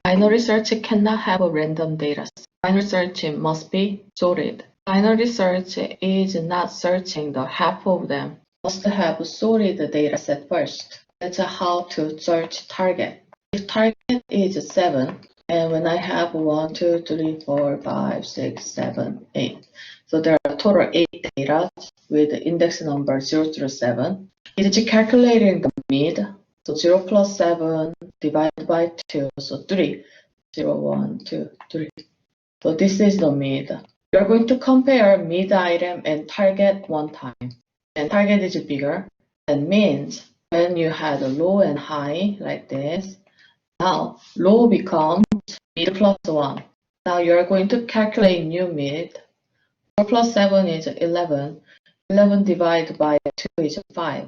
Binary search cannot have a random data. Binary search must be sorted. Binary search is not searching the half of them. Must have sorted the data set first. That's how to search target. If target is 7, and when I have 1, 2, 3, 4, 5, 6, 7, 8. So there are total 8 data with the index number 0 through 7. It is calculating the mid. So 0 plus 7 divided by 2, so 3. 0, 1, 2, 3. So this is the mid. You're going to compare mid item and target one time. And target is bigger. That means when you had a low and high like this, now low becomes mid plus 1. Now you're going to calculate new mid. 4 plus 7 is 11. 11 divided by 2 is 5.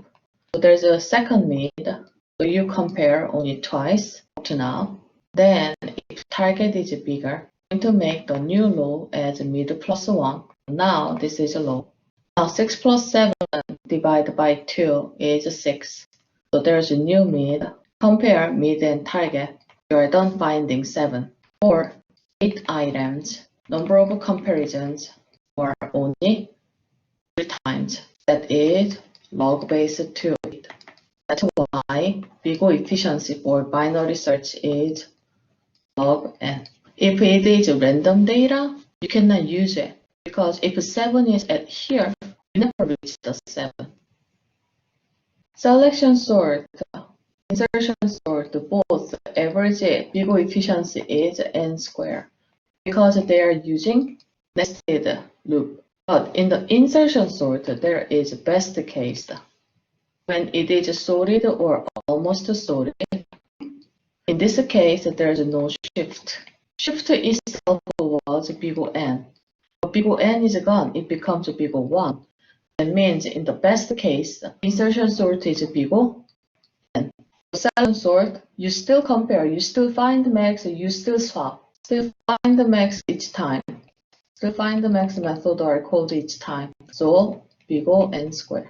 So there's a second mid. So you compare only twice up to now. Then if target is bigger, I'm going to make the new low as mid plus 1. Now this is a low. Now 6 plus 7 divided by 2 is 6. So there's a new mid. Compare mid and target. You are done finding 7. Or 8 items. Number of comparisons are only 3 times. That is log base 2. That's why BIGO efficiency for binary search is log n. If it is random data, you cannot use it because if 7 is at here, you never reach the 7. Selection sort, insertion sort, both average BIGO efficiency is n squared because they are using nested loop. But in the insertion sort, there is best case. When it is sorted or almost sorted, in this case, there is no shift. Shift itself was BIGO n. But BIGO n is gone, it becomes BIGO 1. That means in the best case, insertion sort is BIGO n. Selection sort, you still compare, you still find the max, you still swap. Still find the max each time. Still find the max method or code each time. So BIGO n squared.